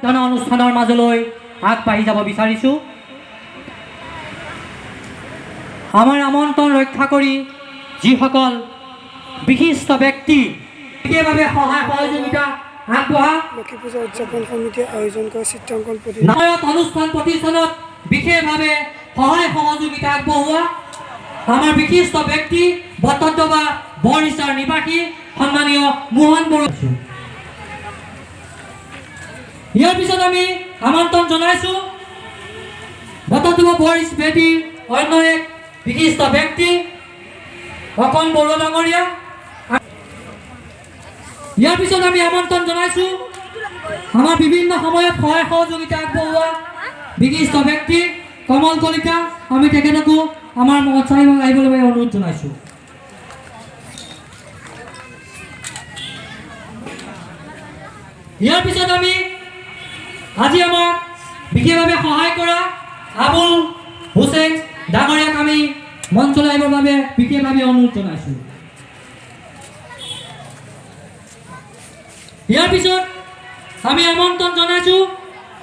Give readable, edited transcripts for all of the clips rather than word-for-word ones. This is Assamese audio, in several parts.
অভ্যৰ্থনা অনুষ্ঠানৰ মাজলৈ আগবাঢ়ি যাব বিচাৰিছোঁ। আমাৰ আমন্ত্ৰণ ৰক্ষা কৰি যিসকল বিশিষ্ট ব্যক্তি বিশেষভাৱে সহায় সহযোগিতা আগবঢ়া লক্ষী পূজা উদযাপন সমিতিয়ে আয়োজন কৰা চিত্ৰাংকন অনুষ্ঠান প্ৰতিষ্ঠানত বিশেষভাৱে সহায় সহযোগিতা আগবঢ়োৱা আমাৰ বিশিষ্ট ব্যক্তি বটদ্ৰৱা বৰনিচাৰ নিবাসী সন্মানীয় মোহন বড়ো। ইয়াৰ পিছত আমি আমন্ত্ৰণ জনাইছোঁ বটদ্ৰৱা বৰনিচ বেদীৰ অন্য এক বিশিষ্ট ব্যক্তি অকণ বড়ো ডাঙৰীয়া। ইয়াৰ পিছত আমি আমন্ত্ৰণ জনাইছোঁ আমাৰ বিভিন্ন সময়ত সহায় সহযোগিতা আগবঢ়োৱা বিশিষ্ট ব্যক্তি কমল কলিতা। আমি তেখেতকো আমাৰ মঞ্চলৈ আহিবলৈ অনুৰোধ জনাইছোঁ। ইয়াৰ পিছত আমি আজি আমাক বিশেষভাৱে সহায় কৰা আবুল হুছেইন ডাঙৰীয়াক আমি মঞ্চলৈ আহিবৰ বাবে বিশেষভাৱে অনুৰোধ জনাইছোঁ। ইয়াৰ পিছত আমি আমন্ত্ৰণ জনাইছোঁ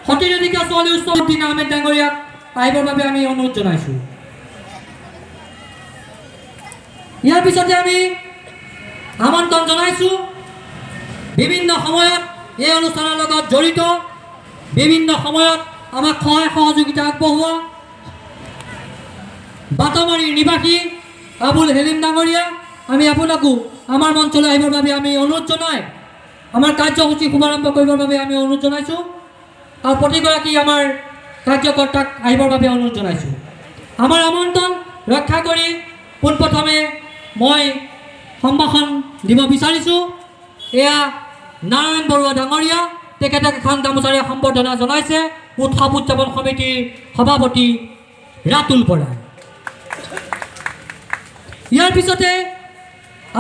সতীৰাধিকা ছোৱালী উৎসৱদ্দিন আহমেদ ডাঙৰীয়াক আহিবৰ বাবে আমি অনুৰোধ জনাইছোঁ। ইয়াৰ পিছতে আমি আমন্ত্ৰণ জনাইছোঁ বিভিন্ন সময়ত এই অনুষ্ঠানৰ লগত জড়িত বিভিন্ন সময়ত আমাক সহায় সহযোগিতা আগবঢ়োৱা বাটমাৰীৰ নিবাসী আবুল হেলিম ডাঙৰীয়া। আমি আপোনাকো আমাৰ মঞ্চলৈ আহিবৰ বাবে আমি অনুৰোধ জনাই আমাৰ কাৰ্যসূচী শুভাৰম্ভ কৰিবৰ বাবে আমি অনুৰোধ জনাইছোঁ আৰু প্ৰতিগৰাকী আমাৰ কাৰ্যকৰ্তাক আহিবৰ বাবে অনুৰোধ জনাইছোঁ। আমাৰ আমন্ত্ৰণ ৰক্ষা কৰি পোনপ্ৰথমে মই সম্ভাষণ দিব বিচাৰিছোঁ এয়া নাৰায়ণ বৰুৱা ডাঙৰীয়া। তেখেতে এখন গামোচাৰে সম্বৰ্ধনা জনাইছে উৎসৱ উদযাপন সমিতিৰ সভাপতি ৰাতুল বৰাই। ইয়াৰ পিছতে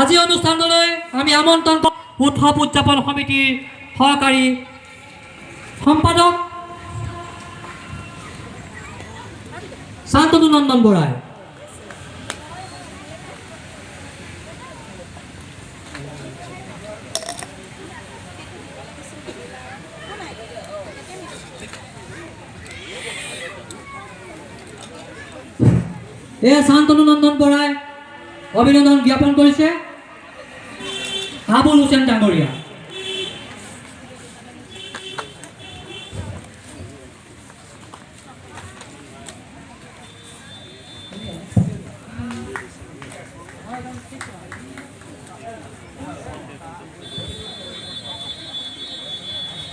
আজি অনুষ্ঠানলৈ আমি আমন্ত্ৰণ উৎসৱ উদযাপন সমিতিৰ সহকাৰী সম্পাদক শান্তনু নন্দন বৰাই। শান্তনু নন্দন বৰাই অভিনন্দন জ্ঞাপন কৰিছে আবুল হুছেইন ডাঙৰীয়া।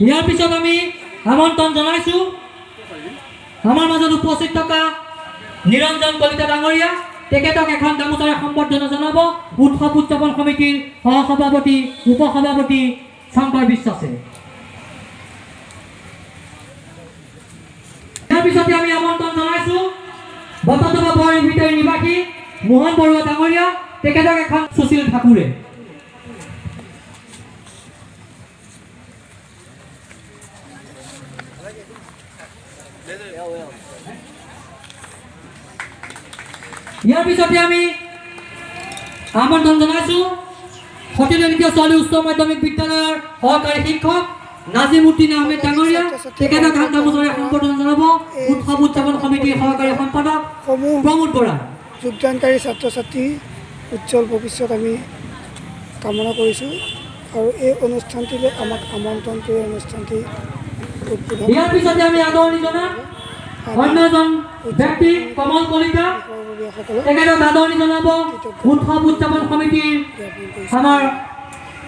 ইয়াৰ পিছত আমি আমন্ত্ৰণ জনাইছোঁ আমাৰ মাজত উপস্থিত থকা নিৰঞ্জন কলিতা ডাঙৰীয়া। তেখেতক এখন গামোচাৰে সম্বৰ্ধনা জনাব উৎসৱ উদযাপন সমিতিৰ সহসভাপতি উপসভাপতি শংকৰ বিশ্বাসে। ইয়াৰ পিছতে আমি আমন্ত্ৰণ জনাইছোঁ বটদ্ৰৱা বৰনিচাৰ নিবাসী মোহন বৰুৱা ডাঙৰীয়া। তেখেতক এখন সুশীল ঠাকুৰে। ইয়াৰ পিছতে আমি আমন্ত্ৰণ জনাইছোঁ সতীৰাধিকা ছোৱালী উচ্চ মাধ্যমিক বিদ্যালয়ৰ সহকাৰী শিক্ষক নাজিমুদ্দিন আহমেদ ডাঙৰীয়া। তেখেতক এখন গামোচাৰে সম্বৰ্ধনা জনাব উৎসৱ উদযাপন সমিতিৰ সহকাৰী সম্পাদক প্ৰমোদ বৰা। যোগদানকাৰী ছাত্ৰ ছাত্ৰী উজ্জ্বল ভৱিষ্যত আমি কামনা কৰিছোঁ আৰু এই অনুষ্ঠানটিলৈ আমাক আমন্ত্ৰণ কৰি অনুষ্ঠানটি উদ্বোধন। ইয়াৰ পিছতে আমি আদৰণি জনাম অন্য এজন ব্যক্তি কমল কলিতা। তেখেতক আদৰণি জনাব উৎসৱ উদযাপন সমিতিৰ আমাৰ